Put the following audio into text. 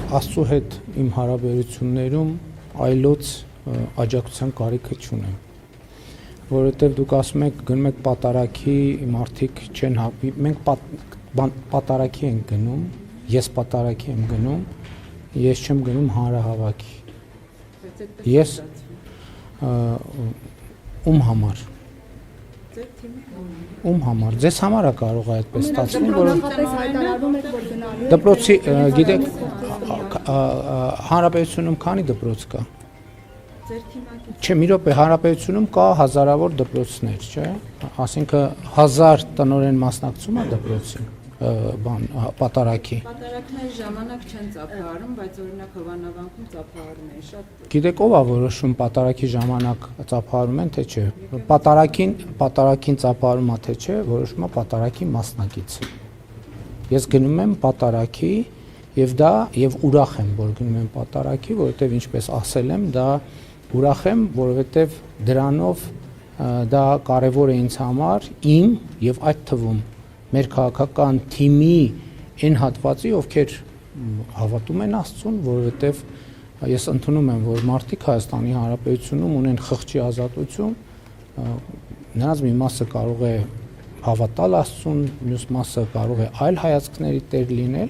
Աստծո հետ իմ հարաբերություններում այլոց աջակցության կարիքը չունեմ, որովհետև դուք ասում եք գնում եք պատարագի, մարդիկ չեն հապի, մենք պատարագի ենք գնում, ես պատարագի եմ գնում, ես չեմ գնում հանրահավաքի։ Ես ում համար։ Ում համար, ձեզ համար է կարող է այդպես ստացվում, որ դպրոցի, գիտեք, հանրապետությունում քանի դպրոց կա։ Չէ, մի րոպե, հանրապետությունում կա հազարավոր դպրոցներ, չէ, ասինքն 1000 տնօրեն մասնակցում է դպրոցի պատարագի։ Պատարագների ժամանակ չեն ծափահարում, բայց օրինակ Հովանավանքում ծափահարում են շատ։ Գիտեք ով է որոշում պատարագի ժամանակ ծափահարում են թե չէ։ Պատարագին ծափահարում է թե չէ, որոշում է պատարագի մասնակիցը։ Ես գնում եմ պատարագի եւ ուրախ եմ, որ գնում եմ պատարագի, որովհետեւ ինչպես ասել եմ, դա ուրախ եմ, որովհետեւ դրանով դա կարեւոր է ինձ համար, իմ եւ այդ թվում մեր քաղաքական թիմի այն հատվածի, ովքեր հավատում են Աստծուն, որովհետև ես ընդունում եմ, որ մարդիկ Հայաստանի Հանրապետությունում ունեն խղճի ազատություն, նրանց մի մասը կարող է հավատալ Աստծուն, մյուս մասը կարող է այլ հայացքների տեր լինել,